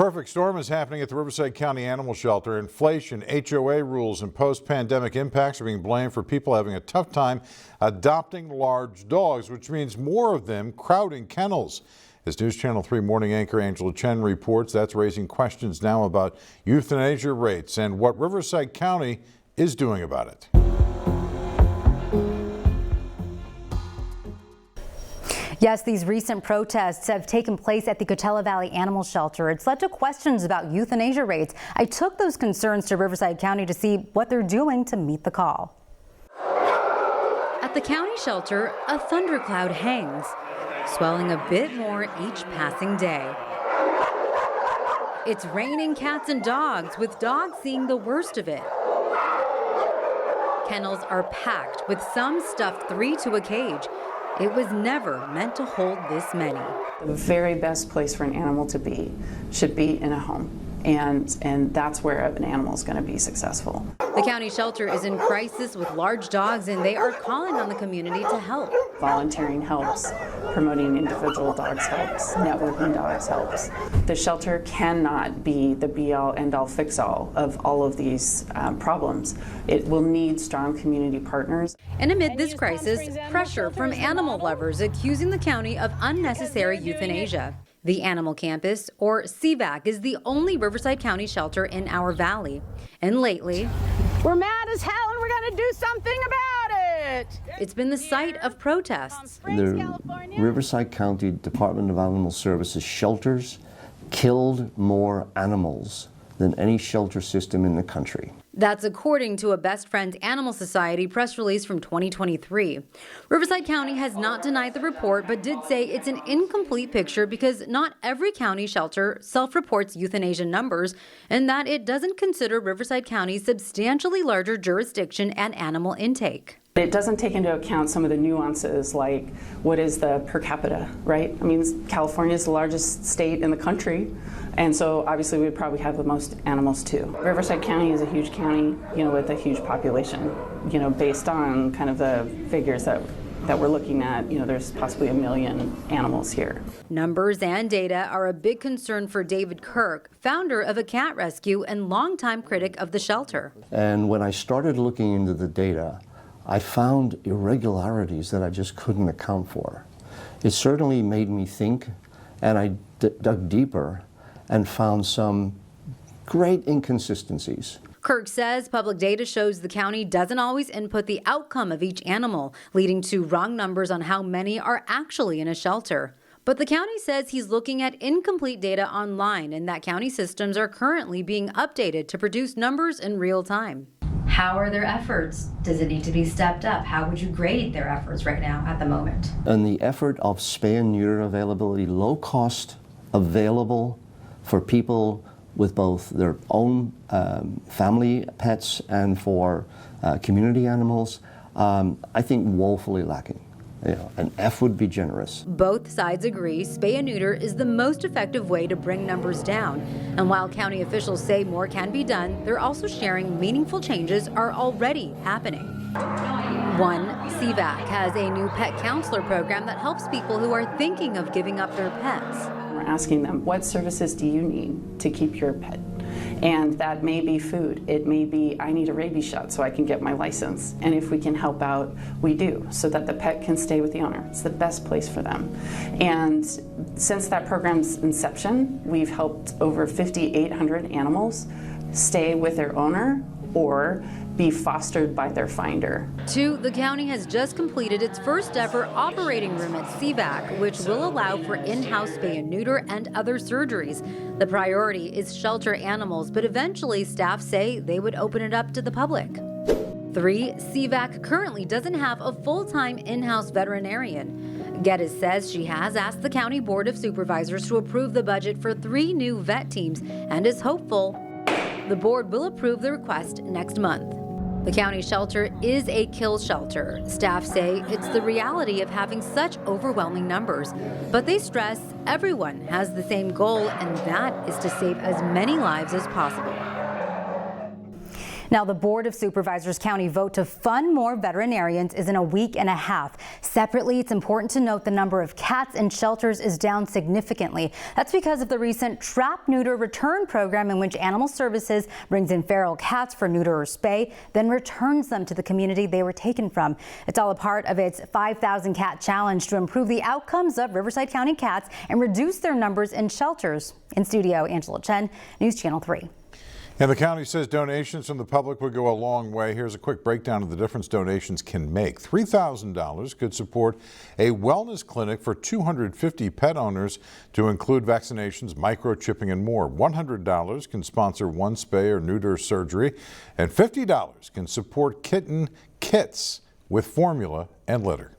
Perfect storm is happening at the Riverside County Animal Shelter. Inflation, HOA rules, and post-pandemic impacts are being blamed for people having a tough time adopting large dogs, which means more of them crowding kennels. As News Channel 3 morning anchor Angela Chen reports, that's raising questions now about euthanasia rates and what Riverside County is doing about it. Yes, these recent protests have taken place at the Coachella Valley Animal Shelter. It's led to questions about euthanasia rates. I took those concerns to Riverside County to see what they're doing to meet the call. At the county shelter, a thundercloud hangs, swelling a bit more each passing day. It's raining cats and dogs, with dogs seeing the worst of it. Kennels are packed, with some stuffed 3 to a cage. It was never meant to hold this many. The very best place for an animal to be should be in a home, and that's where an animal is going to be successful. The county shelter is in crisis with large dogs, and they are calling on the community to help. Volunteering helps, promoting individual dogs helps, networking dogs helps. The shelter cannot be the be-all, end-all, fix-all of all of these problems. It will need strong community partners. And amid this crisis, pressure from animal lovers accusing the county of unnecessary euthanasia. The Animal Campus, or CVAC, is the only Riverside County shelter in our valley. And lately, we're mad as hell and we're going to do something about it. It's been the site of protests. The Riverside County Department of Animal Services shelters killed more animals than any shelter system in the country. That's according to a Best Friends Animal Society press release from 2023. Riverside County has not denied the report, but did say it's an incomplete picture because not every county shelter self-reports euthanasia numbers, and that it doesn't consider Riverside County's substantially larger jurisdiction and animal intake. It doesn't take into account some of the nuances, like what is the per capita, right? I mean, California is the largest state in the country, and so obviously we would probably have the most animals too. Riverside County is a huge county, with a huge population, based on kind of the figures that we're looking at, there's possibly 1 million animals here. Numbers and data are a big concern for David Kirk, founder of A Cat Rescue and longtime critic of the shelter. And when I started looking into the data, I found irregularities that I just couldn't account for. It certainly made me think, and I dug deeper and found some great inconsistencies. Kirk says public data shows the county doesn't always input the outcome of each animal, leading to wrong numbers on how many are actually in a shelter. But the county says he's looking at incomplete data online and that county systems are currently being updated to produce numbers in real time. How are their efforts? Does it need to be stepped up? How would you grade their efforts right now at the moment? And the effort of spay and neuter availability, low cost, available for people with both their own family pets and for community animals, I think woefully lacking. An F would be generous. Both sides agree spay and neuter is the most effective way to bring numbers down. And while county officials say more can be done, they're also sharing meaningful changes are already happening. One, CVAC has a new pet counselor program that helps people who are thinking of giving up their pets. We're asking them, what services do you need to keep your pet? And that may be food. It may be, I need a rabies shot so I can get my license. And if we can help out, we do, so that the pet can stay with the owner. It's the best place for them. And since that program's inception, we've helped over 5,800 animals stay with their owner or be fostered by their finder. 2, the county has just completed its first ever operating room at CVAC, which will allow for in-house spay and neuter and other surgeries. The priority is shelter animals, but eventually staff say they would open it up to the public. 3, CVAC currently doesn't have a full-time in-house veterinarian. Geddes says she has asked the County Board of Supervisors to approve the budget for 3 new vet teams and is hopeful the board will approve the request next month. The county shelter is a kill shelter. Staff say it's the reality of having such overwhelming numbers, but they stress everyone has the same goal, and that is to save as many lives as possible. Now, the Board of Supervisors County vote to fund more veterinarians is in a week and a half. Separately, it's important to note the number of cats in shelters is down significantly. That's because of the recent Trap, Neuter, Return program, in which Animal Services brings in feral cats for neuter or spay, then returns them to the community they were taken from. It's all a part of its 5,000 cat challenge to improve the outcomes of Riverside County cats and reduce their numbers in shelters. In studio, Angela Chen, News Channel 3. And the county says donations from the public would go a long way. Here's a quick breakdown of the difference donations can make. $3,000 could support a wellness clinic for 250 pet owners to include vaccinations, microchipping, and more. $100 can sponsor one spay or neuter surgery, and $50 can support kitten kits with formula and litter.